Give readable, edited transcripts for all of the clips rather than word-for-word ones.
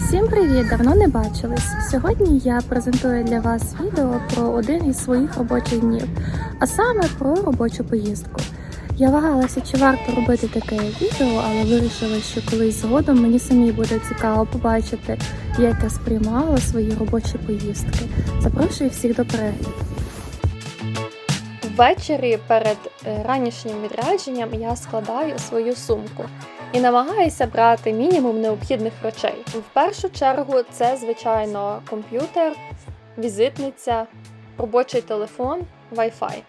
Всім привіт! Давно не бачились. Сьогодні я презентую для вас відео про один із своїх робочих днів, а саме про робочу поїздку. Я вагалася, чи варто робити таке відео, але вирішила, що колись згодом мені самі буде цікаво побачити, як я сприймала свої робочі поїздки. Запрошую всіх до перегляду. Ввечері перед ранішнім відрядженням я складаю свою сумку і намагаюся брати мінімум необхідних речей. В першу чергу це, звичайно, комп'ютер, візитниця, робочий телефон, Wi-Fi.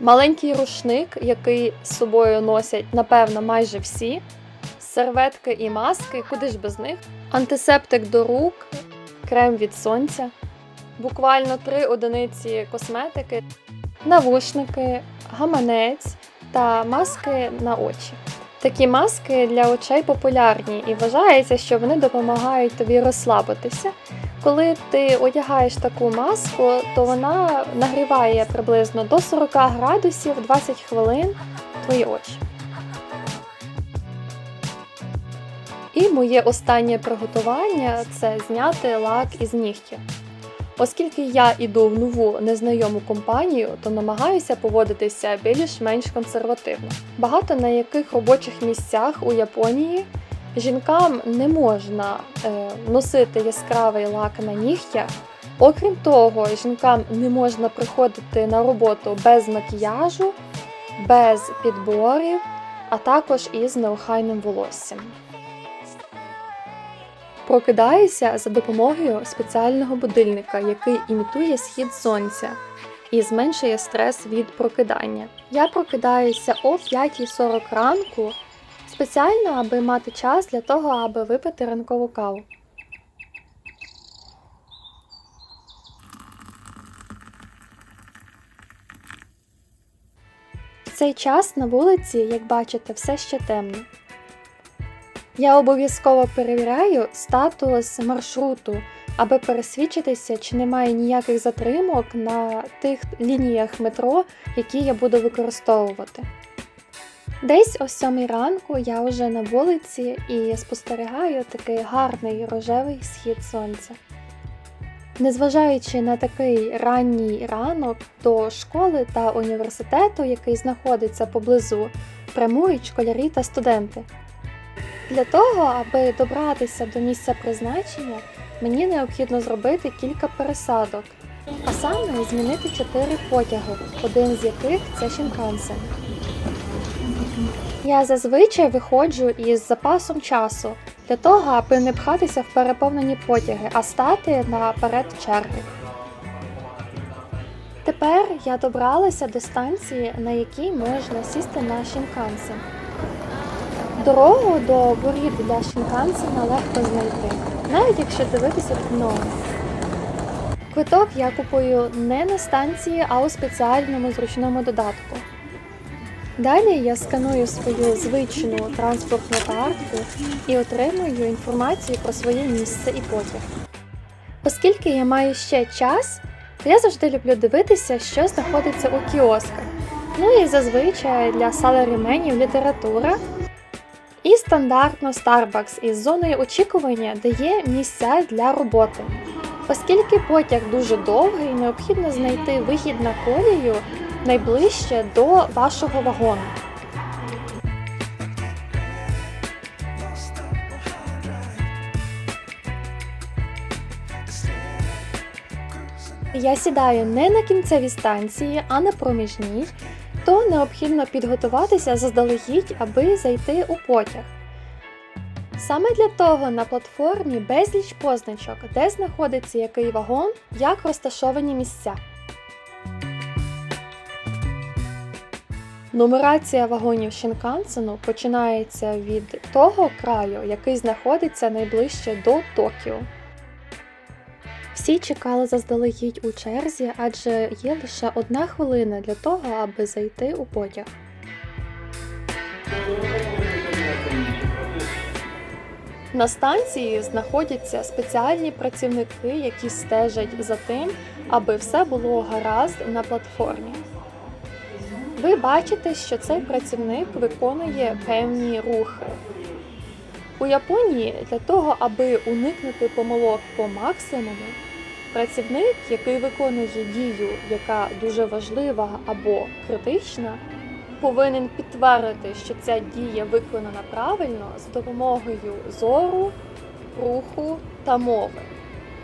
Маленький рушник, який з собою носять, напевно, майже всі, серветки і маски, куди ж без них, антисептик до рук, крем від сонця, буквально 3 одиниці косметики, навушники, гаманець та маски на очі. Такі маски для очей популярні і вважається, що вони допомагають тобі розслабитися. Коли ти одягаєш таку маску, то вона нагріває приблизно до 40 градусів 20 хвилин твої очі. І моє останнє приготування – це зняти лак із нігтів. Оскільки я йду в нову незнайому компанію, то намагаюся поводитися більш-менш консервативно. Багато на яких робочих місцях у Японії жінкам не можна носити яскравий лак на нігтях. Окрім того, жінкам не можна приходити на роботу без макіяжу, без підборів, а також із неохайним волоссям. Прокидаюся за допомогою спеціального будильника, який імітує схід сонця і зменшує стрес від прокидання. Я прокидаюся о 5:40 ранку, спеціально, аби мати час для того, аби випити ранкову каву. В цей час на вулиці, як бачите, все ще темно. Я обов'язково перевіряю статус маршруту, аби пересвідчитися, чи немає ніяких затримок на тих лініях метро, які я буду використовувати. Десь о 7 ранку я вже на вулиці і спостерігаю такий гарний рожевий схід сонця. Незважаючи на такий ранній ранок, до школи та університету, який знаходиться поблизу, прямують школярі та студенти. Для того, аби добратися до місця призначення, мені необхідно зробити кілька пересадок, а саме змінити 4 потяги, один з яких – це Шінкансен. Я зазвичай виходжу із запасом часу, для того, аби не пхатися в переповнені потяги, а стати наперед черги. Тепер я добралася до станції, на якій можна сісти на Шінкансен. Дорогу до воріт для Шінкансена легко знайти, навіть якщо дивитися під ноги. Квиток я купую не на станції, а у спеціальному зручному додатку. Далі я сканую свою звичну транспортну картку і отримую інформацію про своє місце і потяг. Оскільки я маю ще час, то я завжди люблю дивитися, що знаходиться у кіосках. Ну і зазвичай для саларіменів література. І стандартно Starbucks із зоною очікування дає місця для роботи. Оскільки потяг дуже довгий, необхідно знайти вихід на колію найближче до вашого вагону. Я сідаю не на кінцевій станції, а на проміжній, то необхідно підготуватися заздалегідь, аби зайти у потяг. Саме для того на платформі безліч позначок, де знаходиться який вагон, як розташовані місця. Нумерація вагонів Шінкансену починається від того краю, який знаходиться найближче до Токіо. Всі чекали заздалегідь у черзі, адже є лише 1 хвилина для того, аби зайти у потяг. На станції знаходяться спеціальні працівники, які стежать за тим, аби все було гаразд на платформі. Ви бачите, що цей працівник виконує певні рухи. У Японії для того, аби уникнути помилок по максимуму, працівник, який виконує дію, яка дуже важлива або критична, повинен підтвердити, що ця дія виконана правильно з допомогою зору, руху та мови.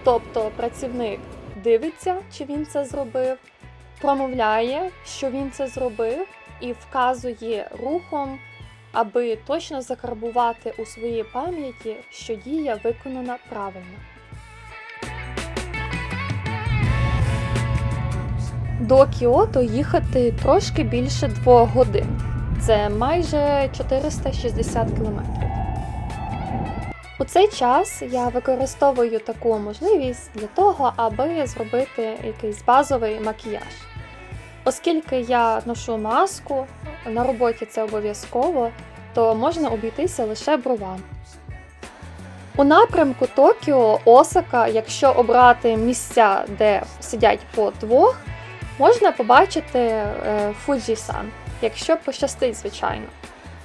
Тобто працівник дивиться, чи він це зробив, промовляє, що він це зробив, і вказує рухом, аби точно закарбувати у своїй пам'яті, що дія виконана правильно. До Кіото їхати трошки більше 2 годин. Це майже 460 кілометрів. У цей час я використовую таку можливість для того, аби зробити якийсь базовий макіяж. Оскільки я ношу маску, на роботі це обов'язково, то можна обійтися лише бровами. У напрямку Токіо, Осака, якщо обрати місця, де сидять по 2, можна побачити Фуджі-сан, якщо пощастить, звичайно.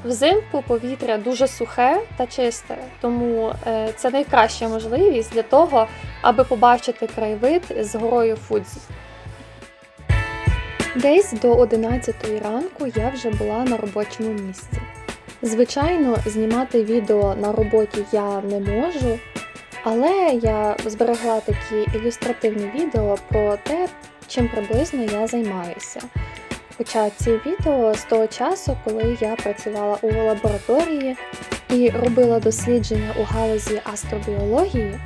Взимку повітря дуже сухе та чисте, тому це найкраща можливість для того, аби побачити краєвид з горою Фудзі. Десь до 11 ранку я вже була на робочому місці. Звичайно, знімати відео на роботі я не можу, але я зберегла такі ілюстративні відео про те, чим приблизно я займаюся. Хоча ці відео з того часу, коли я працювала у лабораторії і робила дослідження у галузі астробіології,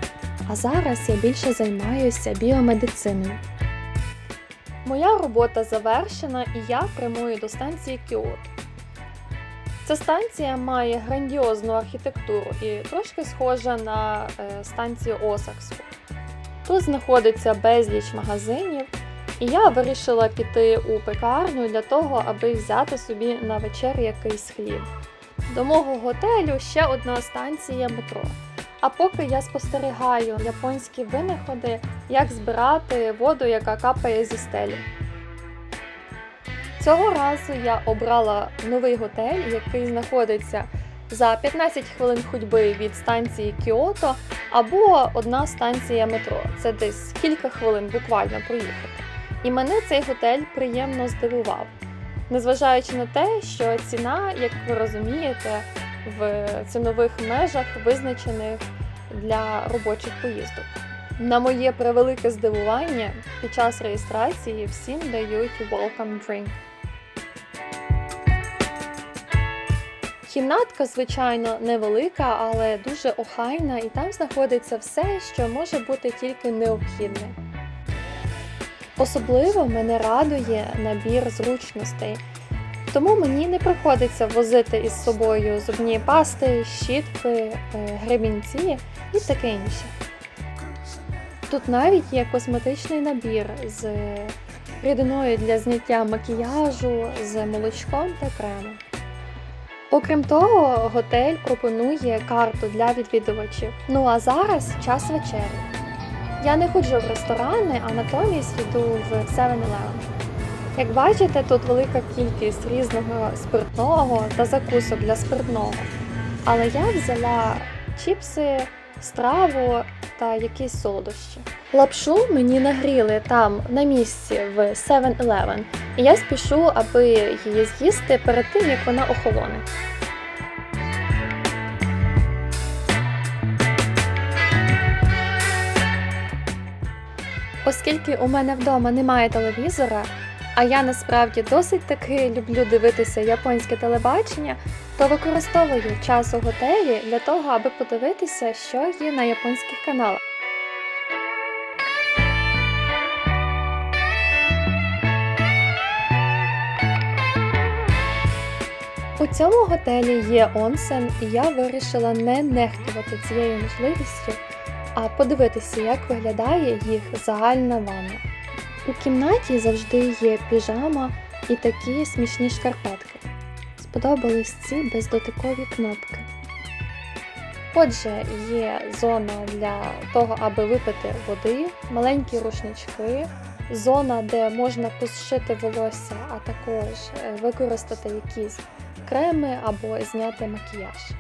а зараз я більше займаюся біомедициною. Моя робота завершена і я прямую до станції Кіото. Ця станція має грандіозну архітектуру і трошки схожа на станцію Осакську. Тут знаходиться безліч магазинів, і я вирішила піти у пекарню для того, аби взяти собі на вечерю якийсь хліб. До мого готелю ще одна станція метро. А поки я спостерігаю японські винаходи, як збирати воду, яка капає зі стелі. Цього разу я обрала новий готель, який знаходиться за 15 хвилин ходьби від станції Кіото або одна станція метро. Це десь кілька хвилин буквально проїхати. І мене цей готель приємно здивував. Незважаючи на те, що ціна, як ви розумієте, в цінових межах визначених для робочих поїздок. На моє превелике здивування, під час реєстрації всім дають welcome drink. Кімнатка, звичайно, невелика, але дуже охайна, і там знаходиться все, що може бути тільки необхідне. Особливо мене радує набір зручностей, тому мені не приходиться возити із собою зубні пасти, щітки, гребінці і таке інше. Тут навіть є косметичний набір з рідиною для зняття макіяжу, з молочком та кремом. Окрім того, готель пропонує карту для відвідувачів. Ну а зараз час вечері. Я не ходжу в ресторани, а натомість йду в 7-Eleven. Як бачите, тут велика кількість різного спиртного та закусок для спиртного. Але я взяла чіпси, страву та якісь солодощі. Лапшу мені нагріли там на місці в 7-Eleven, і я спішу, аби її з'їсти перед тим, як вона охолоне. Оскільки у мене вдома немає телевізора, а я насправді досить таки люблю дивитися японське телебачення, то використовую час у готелі для того, аби подивитися, що є на японських каналах. У цьому готелі є онсен, і я вирішила не нехтувати цією можливістю, а подивитися, як виглядає їх загальна ванна. У кімнаті завжди є піжама і такі смішні шкарпетки. Сподобались ці бездотикові кнопки. Отже, є зона для того, аби випити води, маленькі рушнички, зона, де можна посушити волосся, а також використати якісь креми або зняти макіяж.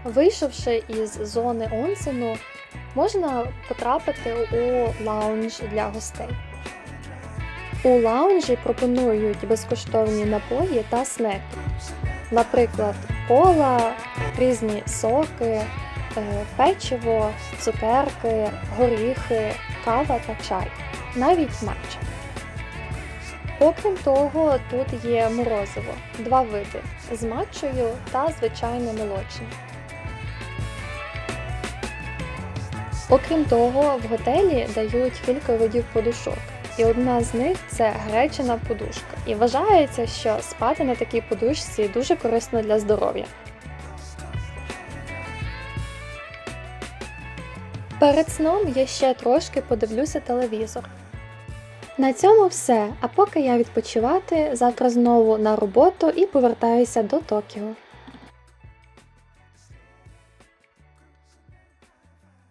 Вийшовши із зони онсену, можна потрапити у лаунж для гостей. У лаунжі пропонують безкоштовні напої та снеки. Наприклад, кола, різні соки, печиво, цукерки, горіхи, кава та чай, навіть матча. Окрім того, тут є морозиво, 2 види – з матчою та звичайне молочне. Окрім того, в готелі дають кілька видів подушок, і одна з них – це гречана подушка. І вважається, що спати на такій подушці дуже корисно для здоров'я. Перед сном я ще трошки подивлюся телевізор. На цьому все, а поки я відпочивати, завтра знову на роботу і повертаюся до Токіо.